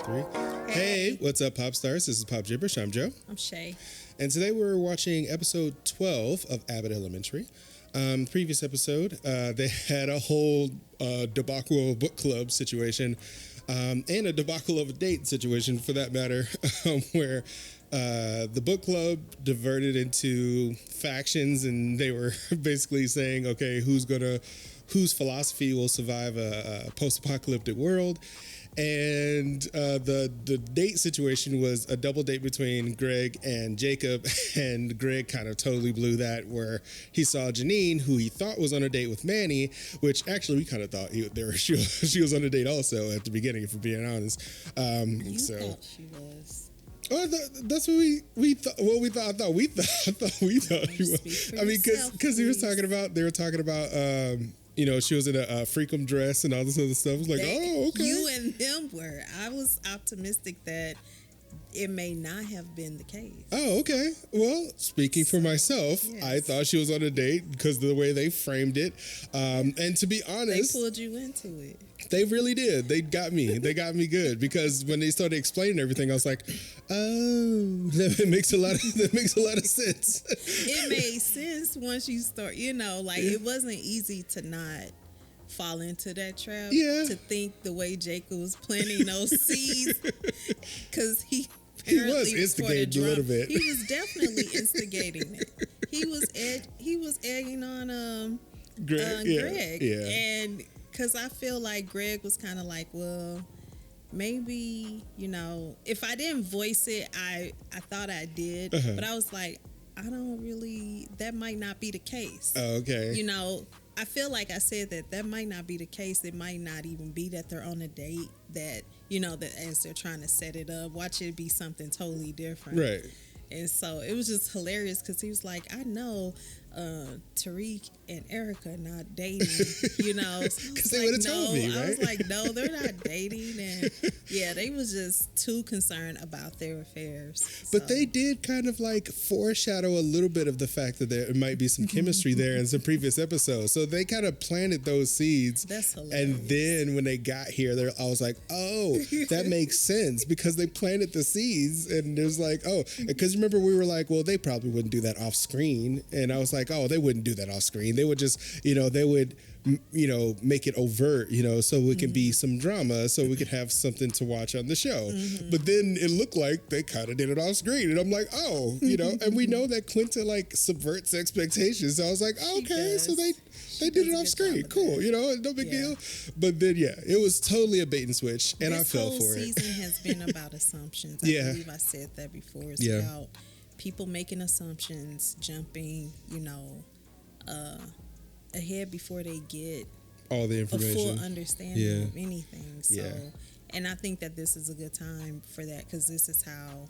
3. Hey, what's up, pop stars? This is PopJibberish. I'm Joe. I'm Shay. And today we're watching episode 12 of Abbott Elementary. Previous episode, they had a whole debacle of a book club situation and a debacle of a date situation, for that matter, where the book club diverted into factions, and they were basically saying, okay, whose philosophy will survive a post-apocalyptic world. And the date situation was a double date between Greg and Jacob, and Greg kind of totally blew that, where he saw Janine, who he thought was on a date with Manny, which actually we kind of thought she was on a date also at the beginning, if we're being honest. You thought she was. Oh, that's what we thought. Well, we thought. I thought we thought she was. I mean, because they were talking about. You know, she was in a freakum dress and all this other stuff. I was like, oh, okay. You and them were. I was optimistic that it may not have been the case. Oh, okay. Well, speaking for myself, yes. I thought she was on a date because of the way they framed it. And to be honest, they pulled you into it. They really did. They got me. They got me good, because when they started explaining everything, I was like, "Oh, that makes a lot of sense." It made sense once you start. You know, like it wasn't easy to not fall into that trap. Yeah. To think the way Jacob was planting those seeds, because he was instigating a little bit. He was definitely instigating it. He was egging on Greg. Yeah. And because I feel like Greg was kind of like, well, maybe, you know, if I didn't voice it, I thought I did. Uh-huh. But I was like, that might not be the case. Oh, okay. You know, I feel like I said that might not be the case. It might not even be that they're on a date, that, you know, that as they're trying to set it up, watch it be something totally different. Right. And so it was just hilarious, because he was like, I know Tariq and Erica not dating, you know. Because they would have told me, right? I was like, no, they're not dating. And yeah, they was just too concerned about their affairs. But they did kind of like foreshadow a little bit of the fact that there might be some chemistry there in some previous episodes. So they kind of planted those seeds. That's hilarious. And then when they got here, I was like, oh, that makes sense, because they planted the seeds. And there's like, oh, because remember we were like, well, they probably wouldn't do that off screen. And I was like, oh, they wouldn't do that off screen. They would just, you know, make it overt, you know, so it can be some drama, so we could have something to watch on the show. Mm-hmm. But then it looked like they kind of did it off screen. And I'm like, oh, you know, and we know that Quinta like subverts expectations. So I was like, oh, okay, so they did it off screen. Cool, you know, no big deal. But then, yeah, it was totally a bait and switch, and I fell for it. This whole season has been about assumptions. I believe I said that before. It's about people making assumptions, jumping, you know, ahead before they get all the information, a full understanding of anything. So, and I think that this is a good time for that, because this is how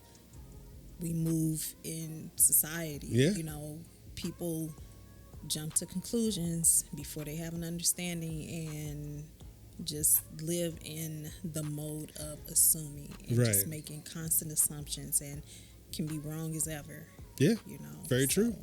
we move in society. Yeah. You know, people jump to conclusions before they have an understanding, and just live in the mode of assuming and just making constant assumptions, and can be wrong as ever. Yeah, you know, very true.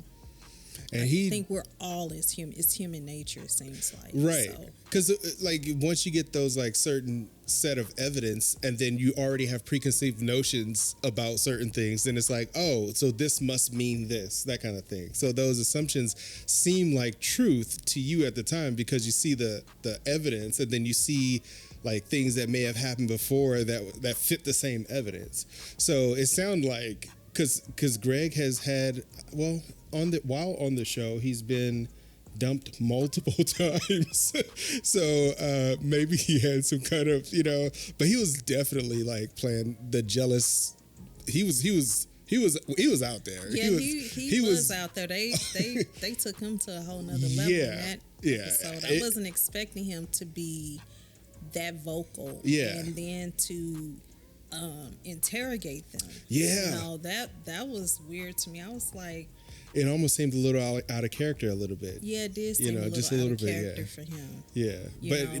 And I think we're all as human. It's human nature, it seems like. Right. Because like once you get those like certain set of evidence, and then you already have preconceived notions about certain things, then it's like, oh, so this must mean this, that kind of thing. So those assumptions seem like truth to you at the time, because you see the evidence, and then you see like things that may have happened before that fit the same evidence. So it sounds like, because Greg has had, well, while on the show, he's been dumped multiple times. So maybe he had some kind of, you know, but he was definitely like playing the jealous. He was out there. Yeah, he was out there. They took him to a whole nother level in that episode. I wasn't expecting him to be that vocal. Yeah. And then to interrogate them. Yeah. You know, that was weird to me. I was like, it almost seemed a little out of character a little bit. Yeah, it did seem just a little bit character for him. Yeah.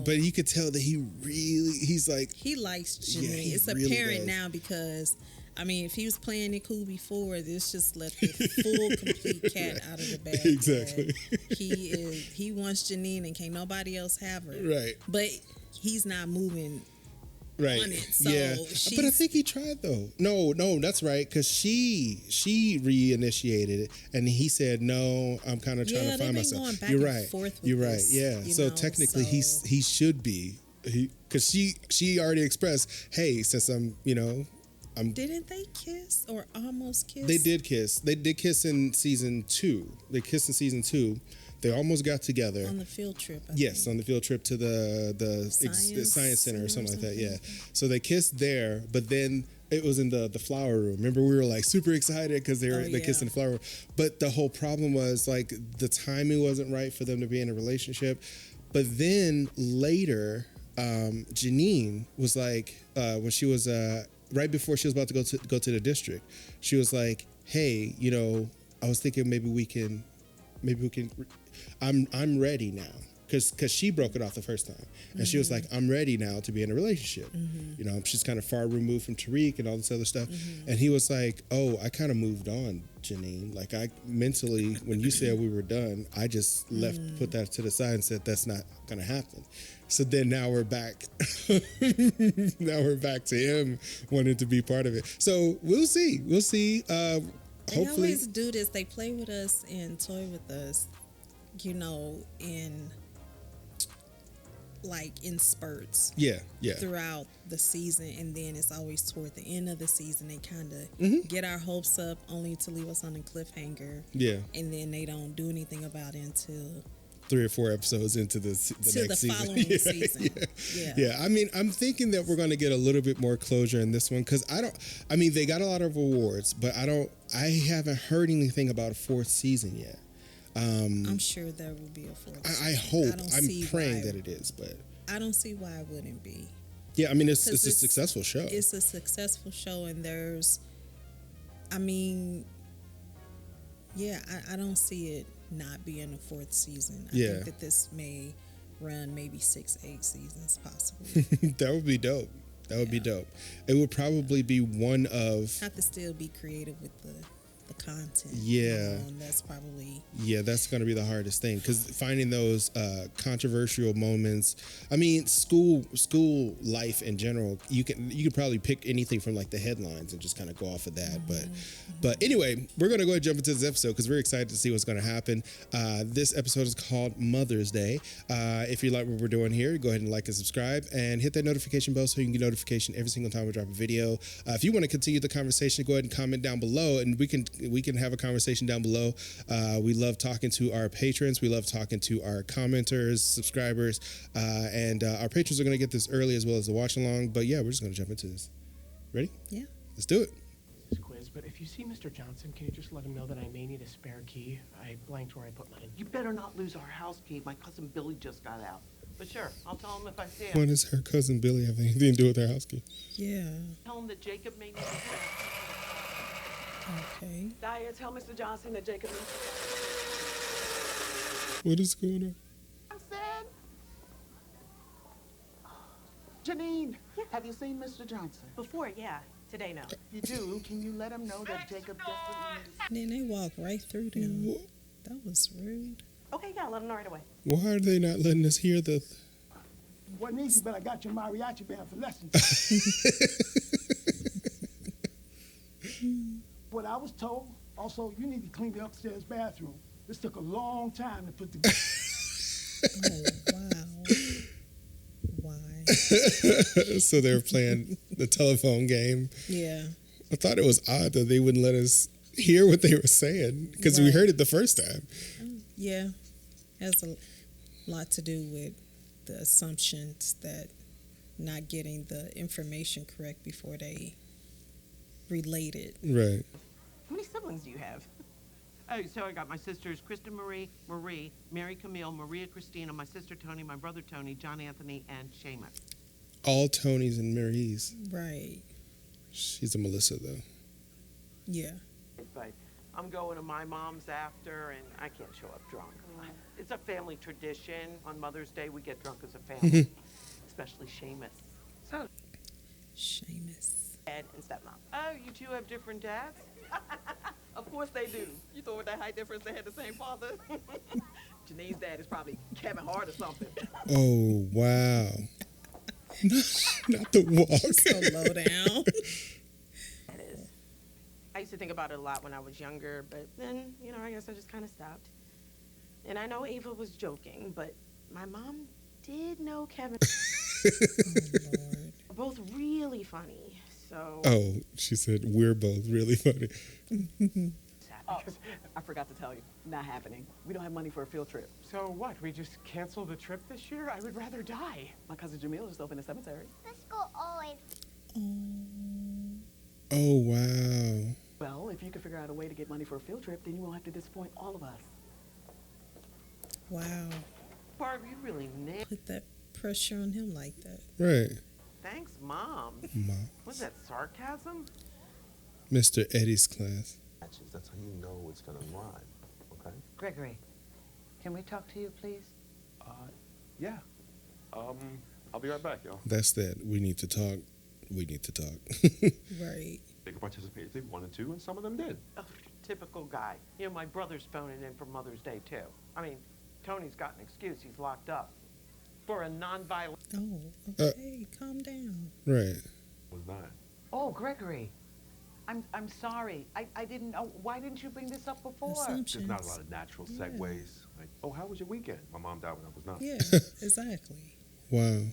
But you could tell that he's like, he likes Janine. It's really apparent now, because I mean, if he was playing it cool before, this just let the full complete cat out of the bag. Exactly. He wants Janine and can't nobody else have her. Right. But he's not moving right. on it. So yeah, but I think he tried though. No, that's right. Because she reinitiated it, and he said, "No, I'm kind of trying to find myself." Going back You're and right. forth with You're right. this, Yeah. So technically, he should be. Because she already expressed, hey, since I'm. Didn't they kiss or almost kiss? They did kiss. They did kiss in season 2. They kissed in season 2. They almost got together on the field trip. I think. On the field trip to the science center or something like that. Yeah. So they kissed there, but then it was in the flower room. Remember, we were like super excited because they kissed in the flower room. But the whole problem was like the timing wasn't right for them to be in a relationship. But then later, Janine was like, when she was right before she was about to go to the district, she was like, "Hey, I was thinking maybe we can." I'm ready now, because she broke it off the first time, and she was like, "I'm ready now to be in a relationship." She's kind of far removed from Tariq and all this other stuff, and he was like, "Oh, I kind of moved on, Janine. Like I mentally, when you said we were done, I just put that to the side and said that's not gonna happen." So then now we're back. Now we're back to him wanting to be part of it. So we'll see. They Hopefully, always do this. They play with us and toy with us, in spurts. Yeah. Throughout the season, and then it's always toward the end of the season they kind of get our hopes up, only to leave us on a cliffhanger. Yeah. And then they don't do anything about it until 3 or 4 episodes into the next season. Following season. Yeah. I mean, I'm thinking that we're going to get a little bit more closure in this one, because they got a lot of awards, but I haven't heard anything about a 4th season yet. I'm sure there will be a 4th season. I hope. I'm praying that it is, but I don't see why it wouldn't be. Yeah, I mean, it's a successful show. It's a successful show, and I don't see it not being a 4th season. I think that this may run maybe 6-8 seasons possibly. That would be dope. That would be dope. It would probably be one of... Have to still be creative with the content. Yeah. And that's probably... Yeah, that's going to be the hardest thing, because finding those controversial moments. I mean, school life in general, you could probably pick anything from like the headlines and just kind of go off of that. But anyway, we're going to go ahead and jump into this episode because we're excited to see what's going to happen. This episode is called Mother's Day. If you like what we're doing here, go ahead and like and subscribe and hit that notification bell so you can get notification every single time we drop a video. If you want to continue the conversation, go ahead and comment down below, and we can have a conversation down below. We love talking to our patrons. We love talking to our commenters, subscribers, and our patrons are going to get this early as well as the watch along. But yeah, we're just going to jump into this. Ready? Yeah. Let's do it. Quiz, but if you see Mr. Johnson, can you just let him know that I may need a spare key? I blanked where I put mine. You better not lose our house key. My cousin Billy just got out. But sure, I'll tell him if I see him. What does her cousin Billy have anything to do with her house key? Yeah. Tell him that Jacob may need a spare key. Okay. Daya, tell Mr. Johnson that Jacob needs... What is going on? Janine, have you seen Mr. Johnson? Before, yeah. Today, no. You do? Can you let him know that Jacob desperately And then they walk right through them. That was rude. Okay, yeah, let him know right away. Why are they not letting us hear the... Wasn't easy, but I got your mariachi band for lessons. What I was told, also, you need to clean the upstairs bathroom. This took a long time to put together. Oh, wow. Why? So they were playing the telephone game. Yeah. I thought it was odd that they wouldn't let us hear what they were saying, because we heard it the first time. Yeah. Has a lot to do with the assumptions that not getting the information correct before they relate it. Right. How many siblings do you have? Oh, so I got my sisters, Kristen Marie, Mary Camille, Maria Christina, my sister Tony, my brother Tony, John Anthony, and Seamus. All Tonys and Marys. Right. She's a Melissa, though. Yeah. But I'm going to my mom's after, and I can't show up drunk. It's a family tradition. On Mother's Day, we get drunk as a family, especially Seamus. So, Seamus. Dad and stepmom. oh, you two have different dads? Of course they do. You thought with that height difference they had the same father? Janine's dad is probably Kevin Hart or something. Oh, wow. Not the walk. She's so low down. That is. I used to think about it a lot when I was younger, but then, I guess I just kind of stopped. And I know Ava was joking, but my mom did know Kevin. Oh, Lord. We're both really funny, so. Oh, she said we're both really funny. Oh, I forgot to tell you. Not happening. We don't have money for a field trip. So what? We just cancel the trip this year? I would rather die. My cousin Jamil just opened a cemetery. Let's go always. Oh, wow. Well, if you can figure out a way to get money for a field trip, then you won't have to disappoint all of us. Wow. Barb, you really nailed. Put that pressure on him like that. Right. Thanks, Mom. Mom. Was that sarcasm? Mr. Eddie's class. That's how you know it's gonna rhyme, okay? Gregory, can we talk to you, please? Yeah. I'll be right back, y'all. That's that. We need to talk. We need to talk. Right. They could participate if they wanted to, and some of them did. Oh, typical guy. My brother's phoning in for Mother's Day, too. I mean, Tony's got an excuse. He's locked up for a nonviolent. Oh, okay. Calm down. Right. Was not. Oh, Gregory, I'm sorry. I didn't know. Why didn't you bring this up before? There's not a lot of natural segues. Like, oh, how was your weekend? My mom died when I was 9. Yeah, exactly. Wow.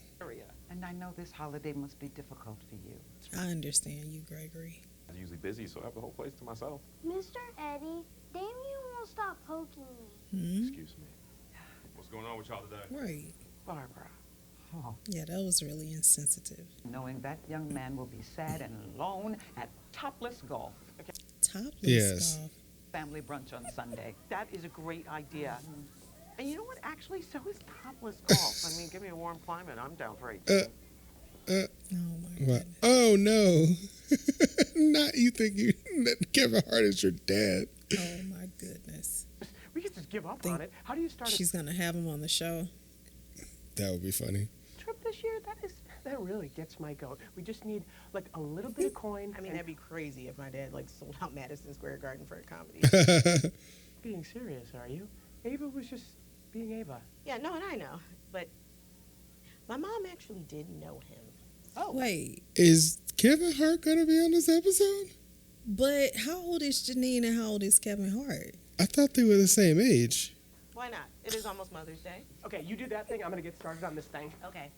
And I know this holiday must be difficult for you. I understand you, Gregory. I'm usually busy, so I have the whole place to myself. Mr. Eddie, damn you won't stop poking me. Excuse me. What's going on with y'all today? Right. Barbara. Oh, Yeah, that was really insensitive. knowing that young man will be sad and alone at topless golf. Topless Yes. golf. Family brunch on Sunday. That is a great idea. And you know what? Actually, so is topless golf. I mean, give me a warm climate. I'm down for 18. Oh, my Wow. God. Oh, no. Not you think that Kevin Hart is your dad. Oh, my goodness. We could just give up Think on it. How do you start She's going to have him on the show. That would be funny. a trip this year? That really gets my goat. We just need like a little bit of coin. I mean, that'd be crazy if my dad sold out Madison Square Garden for a comedy. Being serious, are you? Ava was just being Ava. Yeah, no, and I know, but my mom actually did know him. Oh. Wait, Is Kevin Hart going to be on this episode? but how old is Janine and how old is Kevin Hart? I thought they were the same age. Why not? It is almost Mother's Day. Okay, you do that thing. I'm gonna get started on this thing. Okay.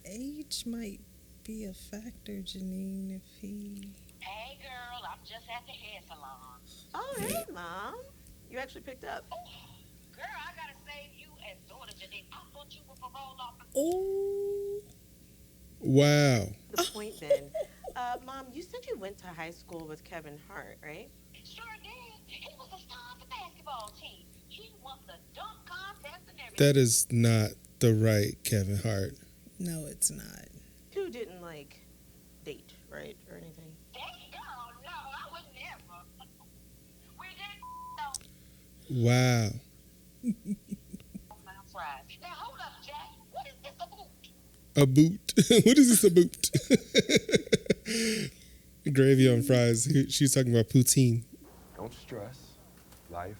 Age might be a factor, Janine, if he... Hey, girl, I'm just at the hair salon. Oh, hey, Mom. You actually picked up. Oh, girl, I gotta save you and daughter Janine. I thought you were parole officer. Oh. Wow. The point then. Mom, you said you went to high school with Kevin Hart, right? Sure did. He was the star of the basketball team. He won the dunk contest and everything. That is not the right Kevin Hart. No, it's not. Two didn't, date, right, or anything? Oh, no, I would never. We didn't, no. Wow. My fries. Now, hold up, Jack. What is this, a boot? A boot. What is this, a boot? Gravy on fries. She's talking about poutine. Don't stress. Life,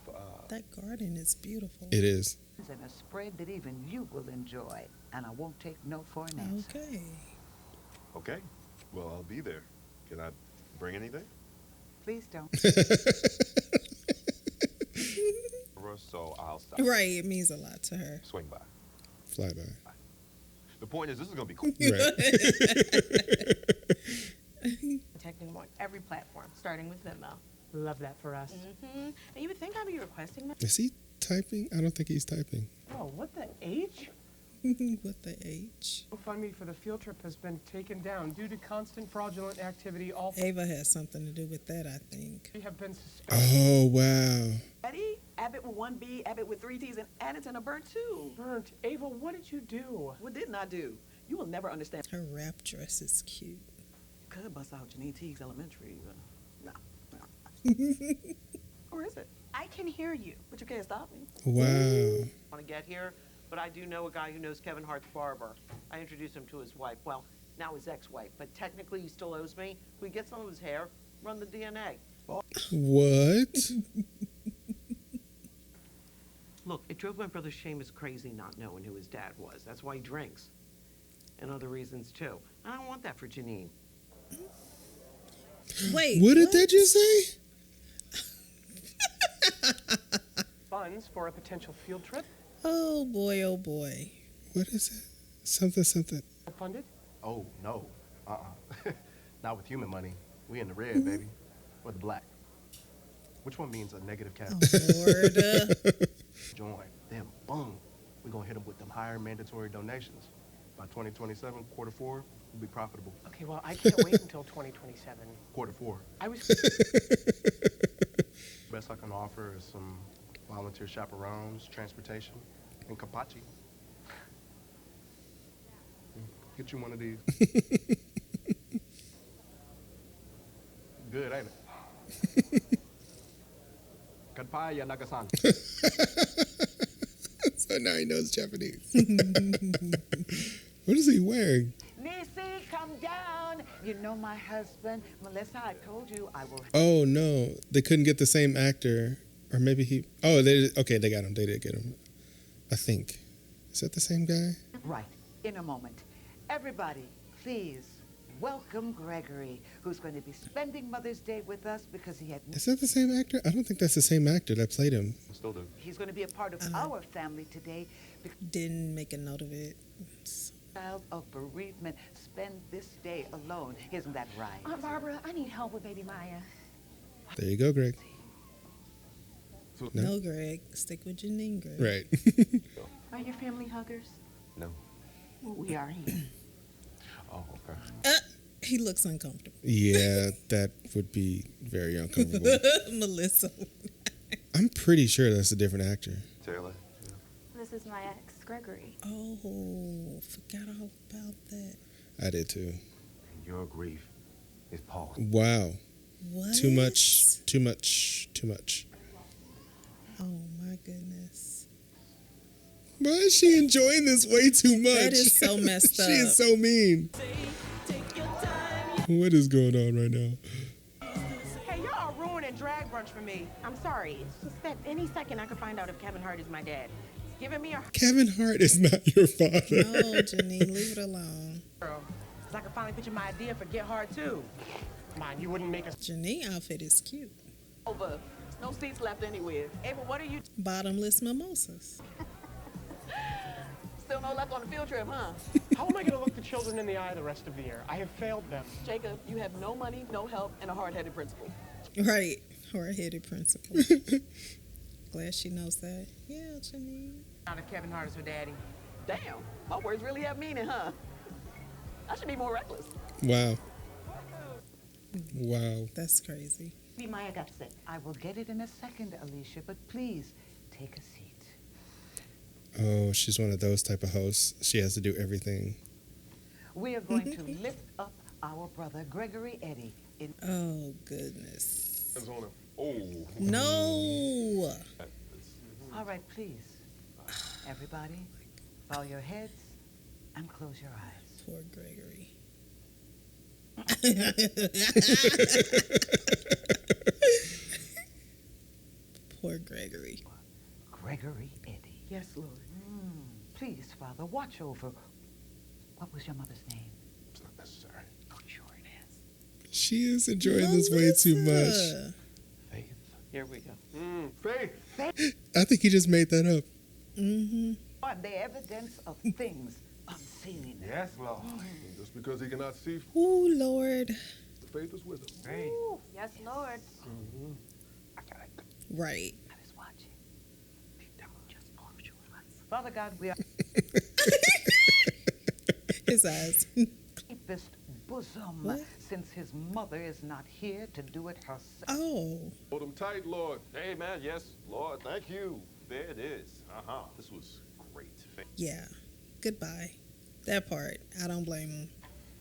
That garden is beautiful. It is. And a spread that even you will enjoy. And I won't take no for an answer. Okay. okay. Well, I'll be there. Can I bring anything? Please don't. So I'll stop. Right, it means a lot to her. Swing by. Fly by. The point is, this is gonna be cool. Right. Protecting them on every platform, starting with Venmo. Love that for us. Mm-hmm. And you would think I'd be requesting my... Is he typing? I don't think he's typing. Oh, what the H? What the H? GoFundMe for the field trip has been taken down due to constant fraudulent activity. All Ava has something to do with that, I think. three have been suspended. Oh, wow. Eddie, Abbott with 1 B, Abbott with 3 T's, and Addington are burnt too. Burnt. Ava, what did you do? What didn't I do? You will never understand. Her wrap dress is cute. You could bust out Janine Teague's elementary, but no. Or is it? I can hear you. But you can't stop me. Wow. Want to get here, but I do know a guy who knows Kevin Hart's barber. I introduced him to his wife. Well, now his ex-wife, but technically he still owes me. If we get some of his hair, run the DNA. What? Look, it drove my brother Seamus crazy not knowing who his dad was. That's why he drinks. And other reasons, too. I don't want that for Janine. Wait. What did that just say? Funds for a potential field trip? Oh, boy, oh, boy. What is it? Something. Funded? Oh, no. Not with human money. We in the red, baby. Or the black. Which one means a negative cap? Oh, Lord. Join. Then, boom. We're going to hit them with them higher mandatory donations. By 2027, quarter 4, we'll be profitable. Okay, well, I can't wait until 2027. Quarter 4. I was... Best I can offer is some volunteer chaperones, transportation, and kapachi. Get you one of these. Good, ain't it? Kanpai ya nagasan. So now he knows Japanese. What is he wearing? Nisi, come down. You know my husband, Melissa. I told you I will. Oh no, they couldn't get the same actor, or maybe he. Oh, they got him. They did get him. I think. Is that the same guy? Right. In a moment. Everybody, please welcome Gregory, who's going to be spending Mother's Day with us because he had. Is that the same actor? I don't think that's the same actor that played him. Still do. He's going to be a part of our family today. Didn't make a note of it. Child of bereavement spend this day alone. Isn't that right? Aunt Barbara, I need help with baby Maya. There you go, Greg. No, Greg. Stick with Janine, Greg. Right. Are your family huggers? No. Well, we are here. Oh, okay. He looks uncomfortable. Yeah, that would be very uncomfortable. Melissa. I'm pretty sure that's a different actor. Taylor. This is my ex, Gregory. Oh, forgot all about that. I did too. And your grief is Paul. Wow. What? Too much. Oh, my goodness. Why is she enjoying this way too much? That is so messed up. She is so mean. What is going on right now? Hey, y'all are ruining drag brunch for me. I'm sorry. It's just that any second I could find out if Kevin Hart is my dad. It's giving me a... Kevin Hart is not your father. No, Janine, leave it alone. Girl, so I can finally picture my idea for Get Hard, too. Come on, you wouldn't make us... Janine outfit is cute. Over. No seats left anywhere. Ava, what are you... Bottomless mimosas. Still no luck on the field trip, huh? How am I going to look the children in the eye the rest of the year? I have failed them. Jacob, you have no money, no help, and a hard-headed principal. Right. Hard-headed principal. Glad she knows that. Yeah, Janine. Not if Kevin Hart is her daddy. Damn, my words really have meaning, huh? I should be more reckless. Wow. Wow. That's crazy. Baby Maya got sick. I will get it in a second, Alicia, but please take a seat. Oh, she's one of those type of hosts. She has to do everything. We are going to lift up our brother, Gregory Eddy. Oh, goodness. Hands on him. Oh. No. All right, please. Everybody, bow your heads and close your eyes. Poor Gregory. Poor Gregory. Gregory Eddy. Yes, Lord. Please, Father, watch over. What was your mother's name? It's not necessary. Oh, sure it is. She is enjoying this way too much. Faith. Here we go. Faith. I think he just made that up. Mm-hmm. Are the evidence of things unseen? Yes, Lord. Just because he cannot see, Oh, Lord. the faith is with him. Hey. Yes, Lord. Right. I was watching. Just close your eyes. Father God, we are His eyes. deepest bosom, What? since his mother is not here to do it herself. Oh. Hold him tight, Lord. Hey, man. Yes, Lord. Thank you. There it is. This was great. Yeah. Goodbye. That part. I don't blame him.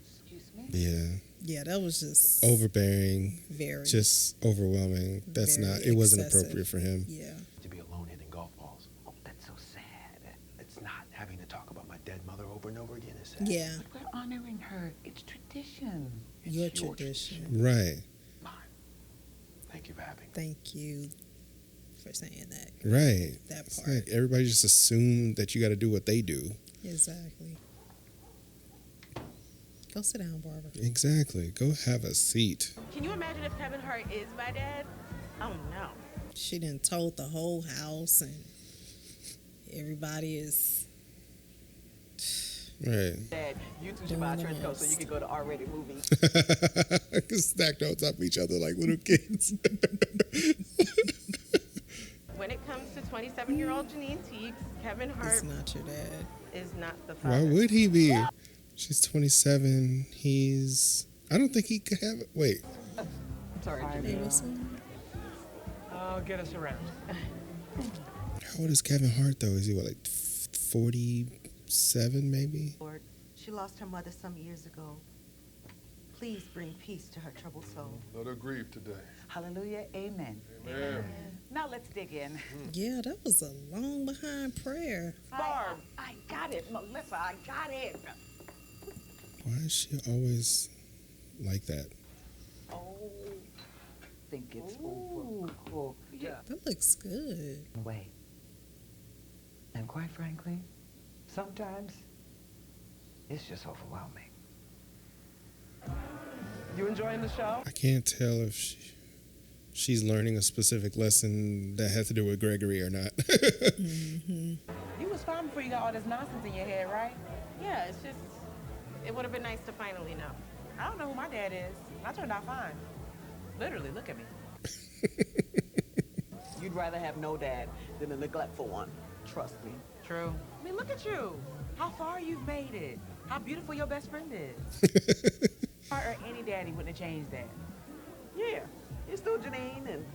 Excuse me? Yeah. Yeah, that was just Overbearing. very. Just overwhelming. That's Very not, it wasn't excessive. appropriate for him. Yeah. To be alone hitting golf balls. Oh, that's so sad. It's not having to talk about my dead mother over and over again. It's sad. Yeah. But we're honoring her. It's tradition. Your your tradition. Right. Mine. Thank you for having me. Thank you. for saying that. Right. That it's part. like everybody just assumed that you got to do what they do. Exactly. Go sit down, Barbara. Exactly. Go have a seat. Can you imagine if Kevin Hart is my dad? Oh no. She done told the whole house, and everybody is. Right. Dad, you two should buy a trench coat so you can go to R-rated movies. Stacked on top of each other like little kids. When it comes to 27-year-old Janine Teagues, Kevin Hart It's not your dad. is not the father. Why would he be? She's 27. I don't think he could have it. Wait. Sorry, Janine. I'll get us around. How old is Kevin Hart, though? Is he, what, like 47, maybe? Lord, she lost her mother some years ago. Please bring peace to her troubled soul. Let her grieve today. Hallelujah. Amen. Amen. Now let's dig in. Yeah, that was a long behind prayer. Barb, I got it. Melissa, I got it. Why is she always like that? Oh, think it's over. Oh, yeah. That looks good. Wait. And quite frankly, sometimes it's just overwhelming. You enjoying the show? I can't tell if she's learning a specific lesson that has to do with Gregory or not. Mm-hmm. You was fine before you got all this nonsense in your head, right? Yeah, it's just, it would have been nice to finally know. I don't know who my dad is. I turned out fine. Literally, look at me. You'd rather have no dad than a neglectful one. Trust me. True. I mean, look at you. How far you've made it. How beautiful your best friend is. Or any daddy wouldn't have changed that. Yeah, you're still Janine, and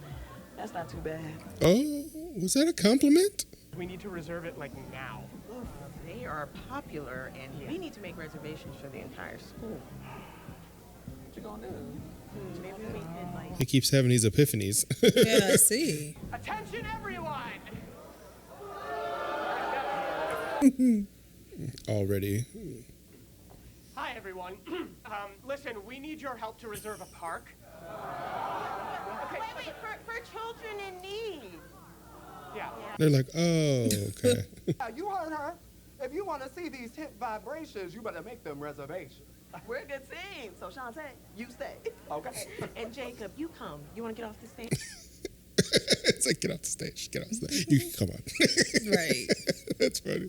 that's not too bad. Oh, was that a compliment? We need to reserve it like now. Oof, they are popular, and we need to make reservations for the entire school. What you gonna do? Maybe we could, like... He keeps having these epiphanies. Yeah, I see. Attention, everyone! Already. Hi, everyone. Listen, we need your help to reserve a park. Okay. Wait, for children in need. Yeah. They're like, oh, okay. You heard her. If you want to see these hip vibrations, you better make them reservations. We're a good team, so Shantae, you stay. Okay. And Jacob, you come. You want to get off the stage? It's like, get off the stage. Get off the stage. You come on. Right. That's funny.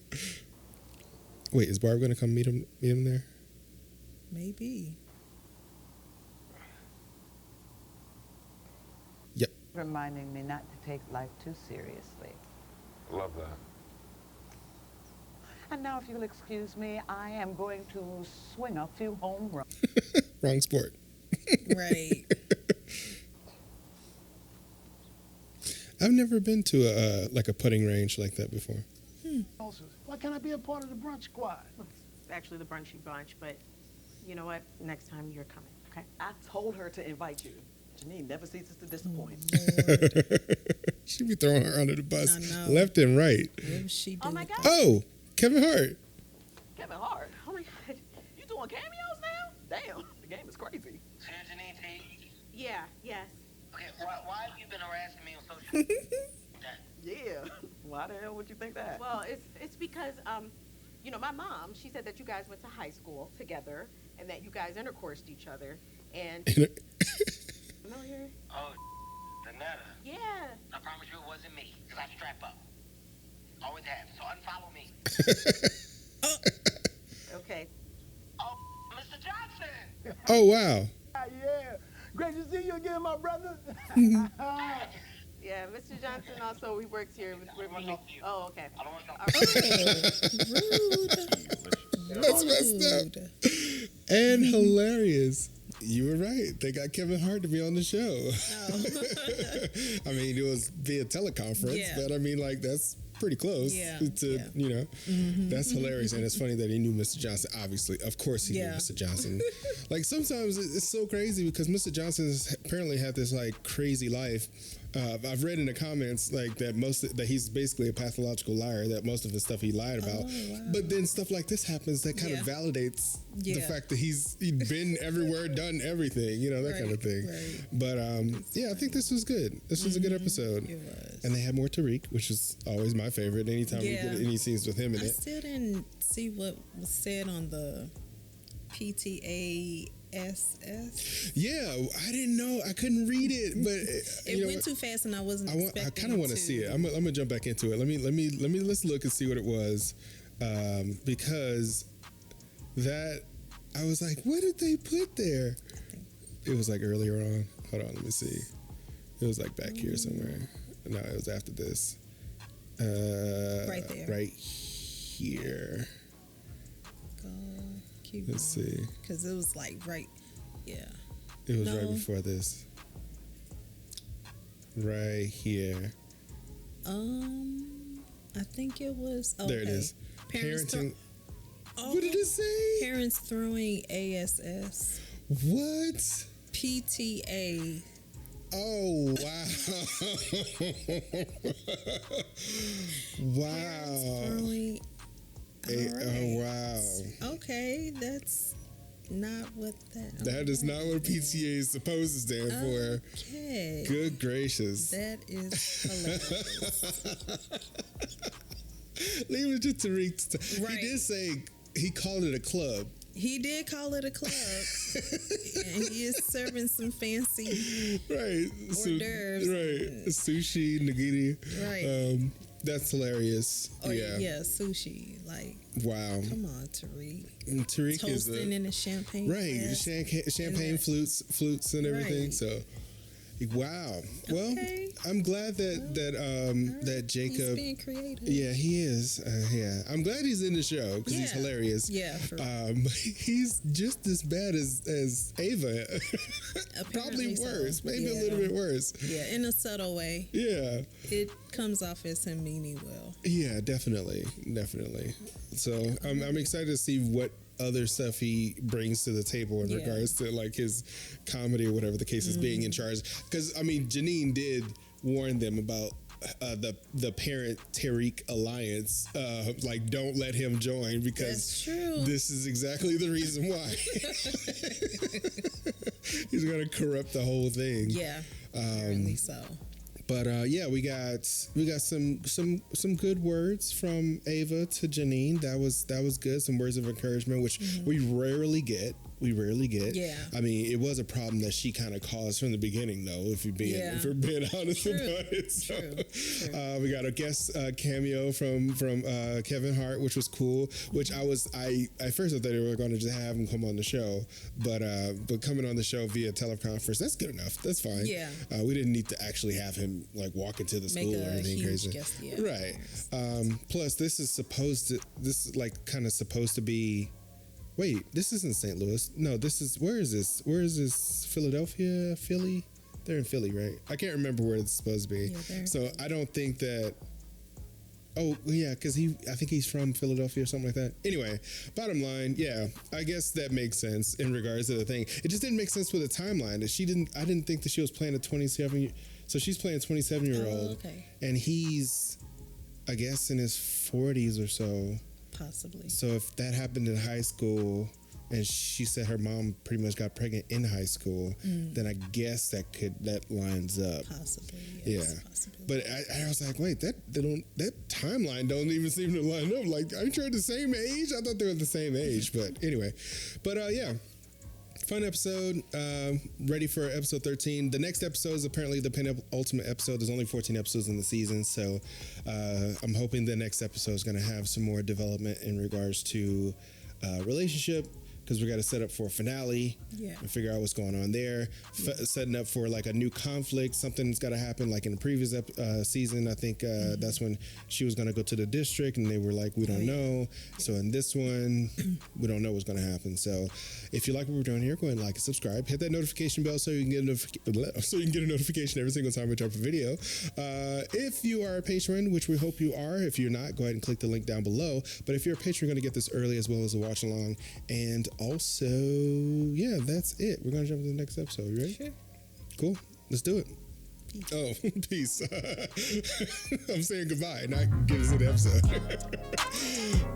Wait, is Barb going to come meet him there? Maybe. Yep. Reminding me not to take life too seriously. Love that. And now, if you'll excuse me, I am going to swing a few home runs. Wrong sport. Right. I've never been to a putting range like that before. Why can't I be a part of the brunch squad? It's actually the brunchy bunch, but you know what? Next time you're coming, okay? I told her to invite you. Janine never ceases to disappoint. She be throwing her under the bus I know. left and right. What was she doing? Oh my God. Oh, Kevin Hart. Kevin Hart, Oh my God. you doing cameos now? Damn, the game is crazy. Janine Teagues? Yeah, yes. Okay, why have you been harassing me on social media? Yeah. Why the hell would you think that? Well, it's because, you know, my mom, she said that you guys went to high school together and that you guys intercoursed each other. And familiar? Oh, the nutter. Yeah. I promise you it wasn't me, because I strap up. Always have, so unfollow me. Okay. Oh, Mr. Johnson! Oh, wow. Yeah. Great to see you again, my brother. Yeah, Mr. Johnson also, he works here with me. Oh, okay. I don't want Rude. That's messed up. And hilarious. You were right. They got Kevin Hart to be on the show. I mean, it was via teleconference, but I mean, like, that's pretty close to, you know, that's hilarious. And it's funny that he knew Mr. Johnson. Obviously, of course he knew Mr. Johnson. Like, sometimes it's so crazy because Mr. Johnson apparently had this, like, crazy life. I've read in the comments like that he's basically a pathological liar, that most of the stuff he lied about. Wow. But then stuff like this happens that kind of validates the fact that he'd been everywhere, done everything, that kind of thing. Right. But I think this was good. This was a good episode. It was. And they had more Tariq, which is always my favorite anytime we get any scenes with him in it. I still didn't see what was said on the PTASS. Yeah, I didn't know. I couldn't read it, but it went too fast, and I wasn't. I kind of want to see it. I'm gonna jump back into it. Let's look and see what it was, because that I was like, what did they put there? It was like earlier on. Hold on, let me see. It was like back here somewhere. No, it was after this. Right there. Right here. Let's see. Because it was like right, It was right before this. Right here. I think it was. Okay. There it is. Parenting. What did it say? Parents throwing ASS. What? PTA. Oh, wow. Wow. Throwing. Oh, wow. Okay, that's not what that... That is not what PTA is supposed to stand for. Okay. Good gracious. That is hilarious. Leave it to Tariq. Right. He did say he called it a club. He did call it a club. And he is serving some fancy hors d'oeuvres. Right. Sushi, nigiri. Right. That's hilarious. Yeah, sushi. Like, wow. Come on, Tariq. Tariq Toasting in a champagne. Right. Champagne flutes and everything. Right. So, wow. Well, I'm glad that Jacob. He's being creative. Yeah, he is. I'm glad he's in the show because he's hilarious. Yeah. He's just as bad as Ava. Probably worse. Maybe a little bit worse. Yeah, in a subtle way. Yeah. It comes off as him meaning well. Yeah, definitely. So I'm excited to see what other stuff he brings to the table in regards to like his comedy or whatever the case is, being in charge. Because Janine did warn them about the parent Tariq alliance, like don't let him join because this is exactly the reason why. He's gonna corrupt the whole thing. Yeah, apparently so. But we got some good words from Ava to Janine. That was good. Some words of encouragement, which we rarely get. Yeah. I mean, it was a problem that she kind of caused from the beginning, though. If we're being honest about it. So, we got a guest cameo from Kevin Hart, which was cool. Which I first thought they were going to just have him come on the show, but coming on the show via teleconference, that's good enough. That's fine. Yeah. We didn't need to actually have him like walk into the school or anything crazy. Guest, right. Plus, this is supposed to be. Wait, this isn't St. Louis. No, where is this? Where is this? Philadelphia? Philly? They're in Philly, right? I can't remember where it's supposed to be. Yeah, so I don't think that. Oh, yeah, because I think he's from Philadelphia or something like that. Anyway, bottom line, I guess that makes sense in regards to the thing. It just didn't make sense with the timeline. I didn't think that she was playing a 27. So she's playing a 27-year-old. Okay. And he's, I guess, in his 40s or so. Possibly. So if that happened in high school, and she said her mom pretty much got pregnant in high school, then I guess that lines up. Possibly. Yes, yeah. Possibly. But I was like, wait, that timeline don't even seem to line up. Like, aren't you the same age? I thought they were the same age. But anyway, fun episode. Ready for episode 13. The next episode is apparently the penultimate episode. There's only 14 episodes in the season, so I'm hoping the next episode is going to have some more development in regards to relationship, because we got to set up for a finale and figure out what's going on there. Setting up for like a new conflict. Something's got to happen. Like in the previous season, I think that's when she was going to go to the district, and they were like, we don't know. So in this one, we don't know what's going to happen. So if you like what we're doing here, go ahead and like and subscribe. Hit that notification bell so you can get a notification every single time we drop a video. If you are a patron, which we hope you are, if you're not, go ahead and click the link down below. But if you're a patron, you're going to get this early as well as a watch along. And also, that's it. We're going to jump to the next episode. You ready? Sure. Cool. Let's do it. Oh, peace. I'm saying goodbye, not give us an episode.